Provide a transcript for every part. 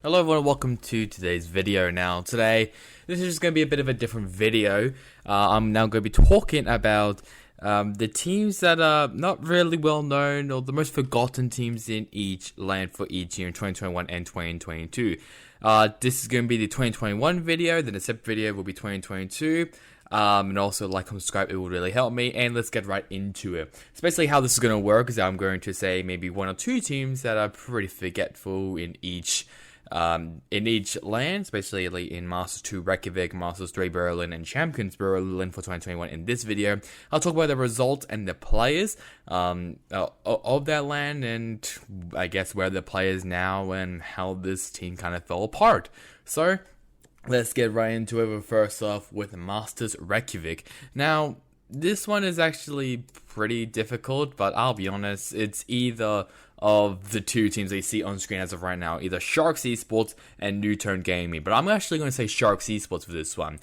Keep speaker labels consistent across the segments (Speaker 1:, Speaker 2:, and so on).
Speaker 1: Hello everyone, welcome to today's video. Now today, this is just going to be a bit of a different video. I'm now going to be talking about the teams that are not really well known or the most forgotten teams in each LAN for each year in 2021 and 2022. This is going to be the 2021 video, then the separate video will be 2022. And also like and subscribe, it will really help me, and let's get right into it. So basically how this is going to work is I'm going to say maybe one or two teams that are pretty forgetful in each LAN, especially in Masters 2 Reykjavik, Masters 3 Berlin, and Champions Berlin for 2021. In this video, I'll talk about the results and the players of that LAN, and I guess where the players now and how this team kind of fell apart. So let's get right into it. But first off with Masters Reykjavik. Now, this one is actually pretty difficult, but I'll be honest, it's either of the two teams that you see on screen as of right now, either Sharks Esports and New Turn Gaming. But I'm actually going to say Sharks Esports for this one.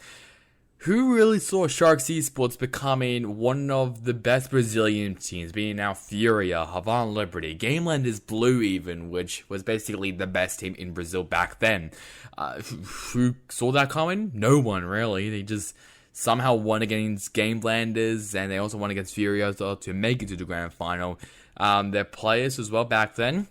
Speaker 1: Who really saw Sharks Esports becoming one of the best Brazilian teams, being now Furia, Havan Liberty, Gameland is Blue even, which was basically the best team in Brazil back then. Who saw that coming? No one, really. They just somehow won against Gamelanders, and they also won against Furia to make it to the grand final. Their players as well back then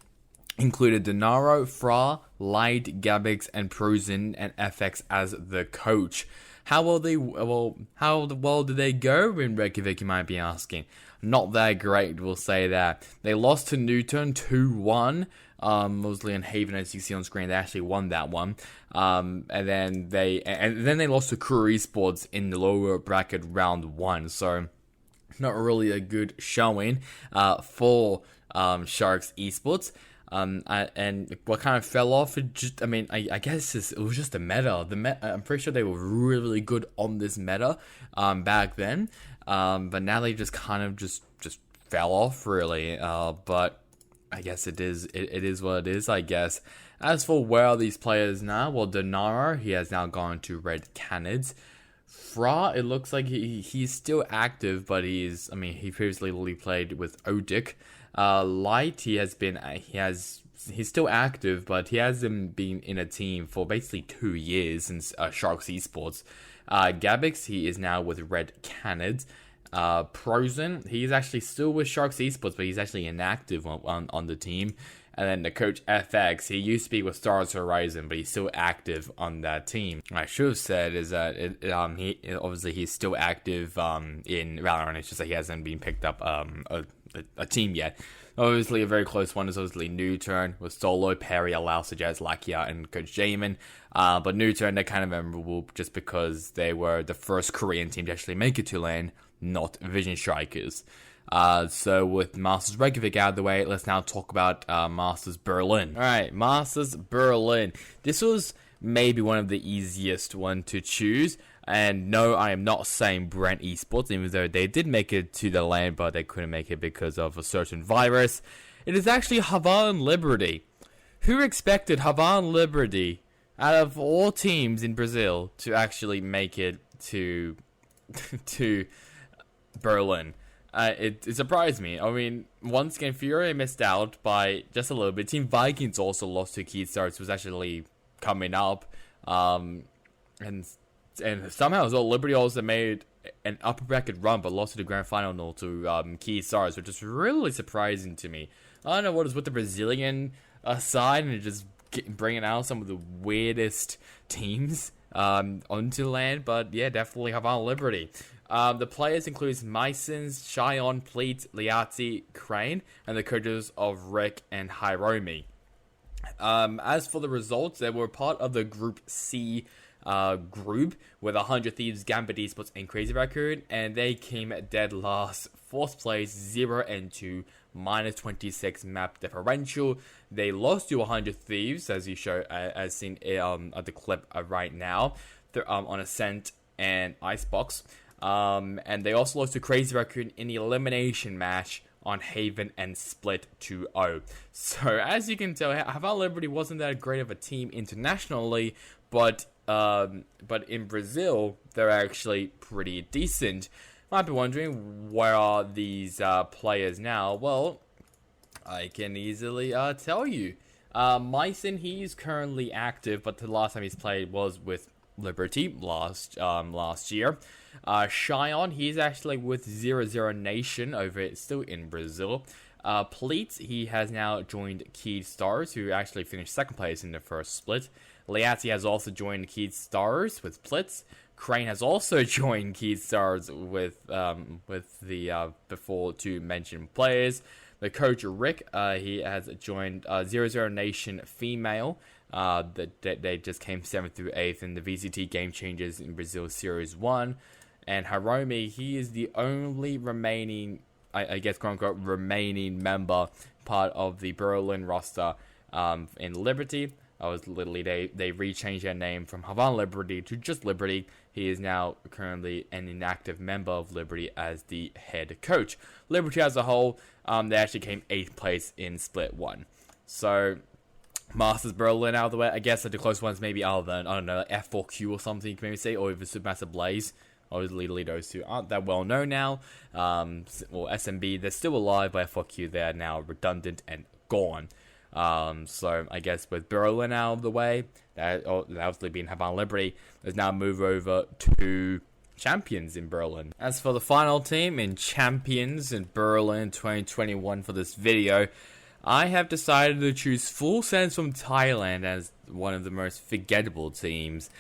Speaker 1: included Denaro, Fra, Light, Gabix, and Pruzin, and FX as the coach. How well did they go in Reykjavik, you might be asking? Not that great, we'll say that. They lost to Newton 2-1. Mostly in Haven, as you see on screen, they actually won that one. And then they lost to Crew Esports in the lower bracket round 1. So not really a good showing for Sharks Esports. And what kind of fell off? I guess it was just the meta. I'm pretty sure they were really good on this meta back then. But now they just kind of just fell off really. But I guess it is what it is, I guess. As for where are these players now? Well, Denaro, he has now gone to Red Canids. Fra, it looks like he's still active, but he previously played with Odic. Light, he's still active, but he hasn't been in a team for basically 2 years since Sharks Esports. Gabix, he is now with Red Canids. Prozin, he's actually still with Sharks Esports, but he's actually inactive on the team. And then the coach FX, he used to be with Stars Horizon, but he's still active on that team. What I should have said is that he's still active in Valorant. It's just that he hasn't been picked up a team yet. Obviously, a very close one is obviously New Turn with Solo, Perry, Allow, Sajaz, Lakia, and Coach Jamin. But New Turn, they're kind of memorable just because they were the first Korean team to actually make it to LAN, not Vision Strikers. So with Masters Reykjavik out of the way, let's now talk about Masters Berlin. Alright, Masters Berlin. This was maybe one of the easiest one to choose. And no, I am not saying Brent Esports, even though they did make it to the LAN, but they couldn't make it because of a certain virus. It is actually Havan Liberty. Who expected Havan Liberty, out of all teams in Brazil, to actually make it to Berlin? It surprised me. I mean, once again, Fury missed out by just a little bit. Team Vikings also lost to Keystars, was actually coming up. And somehow as well, Liberty also made an upper bracket run, but lost to the grand final to Keystars, which is really surprising to me. I don't know what is with the Brazilian side and just bringing out some of the weirdest teams onto LAN, but yeah, definitely Havan Liberty. The players includes Mysons, Shion, Pleat, Liati, Crane, and the coaches of Rick and Hiromi. As for the results, they were part of the Group C group with 100 Thieves, Gambit Esports, and Crazy Raccoon, and they came dead last, 4th place, 0-2, -26 map differential. They lost to 100 Thieves, as you show, as seen at the clip right now. They're on Ascent and Icebox. And they also lost to Crazy Raccoon in the elimination match on Haven and split 2-0. So as you can tell, Havan Liberty wasn't that great of a team internationally, but in Brazil they're actually pretty decent. Might be wondering, where are these players now? Well, I can easily tell you. Myson, he's currently active, but the last time he's played was with Liberty last year. Shion, he's actually with 00 Nation over still in Brazil. Pleats, he has now joined Keyed Stars, who actually finished second place in the first split. Liazzi has also joined Keyed Stars with Plitz. Crane has also joined Keyed Stars with the before two mentioned players. The coach Rick, he has joined 00 Nation Female. They just came 7th through 8th in the VCT Game Changers in Brazil Series 1. And Hiromi, he is the only remaining, I guess, quote-unquote, remaining member, part of the Berlin roster in Liberty. Literally, they rechanged their name from Havana Liberty to just Liberty. He is now currently an inactive member of Liberty as the head coach. Liberty as a whole, they actually came 8th place in Split 1. So, Masters Berlin out of the way. I guess that the close ones maybe other than, I don't know, F4Q or something you can maybe say, or even Supermassive Blaze. Obviously, those two aren't that well known now. Well, SMB, they're still alive, but F4Q, they are now redundant and gone. So I guess with Berlin out of the way, that obviously being Havana Liberty, there's now move over to Champions in Berlin. As for the final team in Champions in Berlin 2021 for this video, I have decided to choose Full Sense from Thailand as one of the most forgettable teams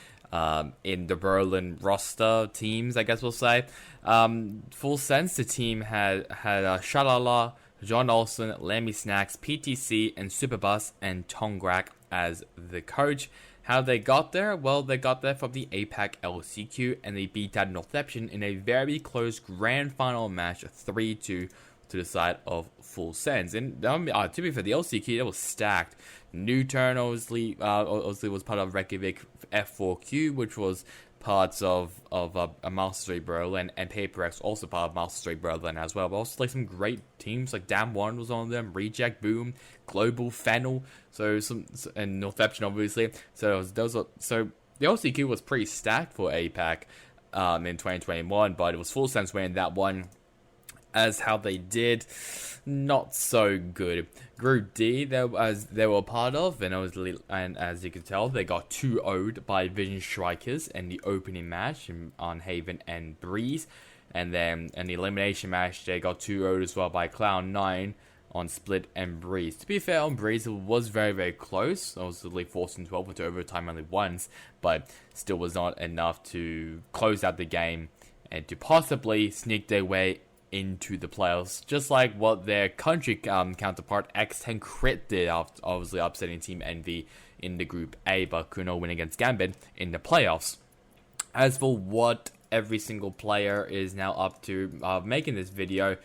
Speaker 1: in the Berlin roster teams, I guess we'll say. Full Sense, the team had Shalala, John Olsen, Lemmy Snacks, PTC, and Superbus, and Tongrak as the coach. How they got there? Well, they got there from the APAC LCQ, and they beat out Northception in a very close grand final match, 3-2 to the side of Full Sense. And to be fair, the LCQ, it was stacked. Newturn obviously was part of Reykjavik F4Q, which was parts of a Master 3 Berlin, and PaperX also part of Master 3 Berlin as well. But also like some great teams like Dam 1 was on them, Reject Boom, Global Fennel, and Northception obviously. So the LCQ was pretty stacked for APAC in 2021, but it was Full Sense winning that one. As how they did, not so good. Group D, they were a part of, and as you can tell, they got 2-0'd by Vision Strikers in the opening match on Haven and Breeze, and then in the elimination match, they got 2-0'd as well by Cloud9 on Split and Breeze. To be fair, on Breeze, it was very, very close. Obviously, 14-12 went to overtime only once, but still was not enough to close out the game and to possibly sneak their way into the playoffs, just like what their country counterpart X10 Crit did, obviously upsetting Team Envy in the Group A, but could not win against Gambit in the playoffs. As for what every single player is now up to making this video,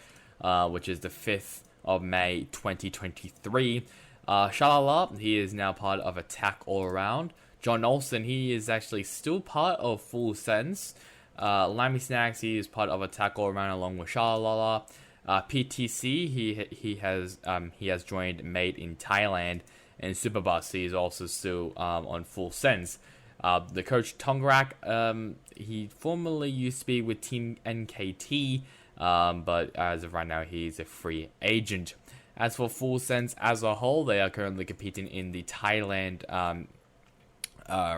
Speaker 1: which is the 5th of May 2023, Shalala, he is now part of Attack All Around. John Olsen, he is actually still part of Full Sense. Lammy Snacks, he is part of Attack All Around along with Shalala. PTC, he has joined Mate in Thailand, and Superbus, he is also still on Full Sense. The coach Tongrak, he formerly used to be with Team NKT, but as of right now, he's a free agent. As for Full Sense as a whole, they are currently competing in the Thailand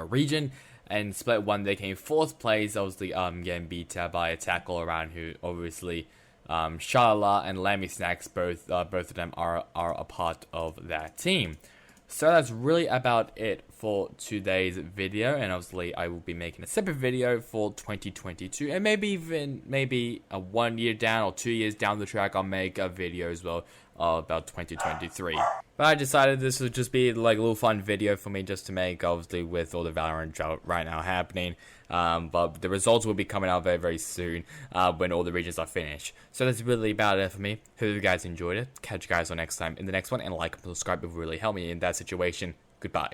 Speaker 1: region. And Split 1, they came 4th place, obviously getting beat by Attack All Around, who obviously Shalala and Lammy Snacks, both of them are a part of that team. So that's really about it for today's video, and obviously I will be making a separate video for 2022, and maybe a 1 year down or 2 years down the track, I'll make a video as well about 2023. But I decided this would just be like a little fun video for me just to make, obviously with all the Valorant drought right now happening. But the results will be coming out very, very soon when all the regions are finished. So that's really about it for me. Hope you guys enjoyed it. Catch you guys on next time in the next one, and like and subscribe, it will really help me in that situation. Goodbye.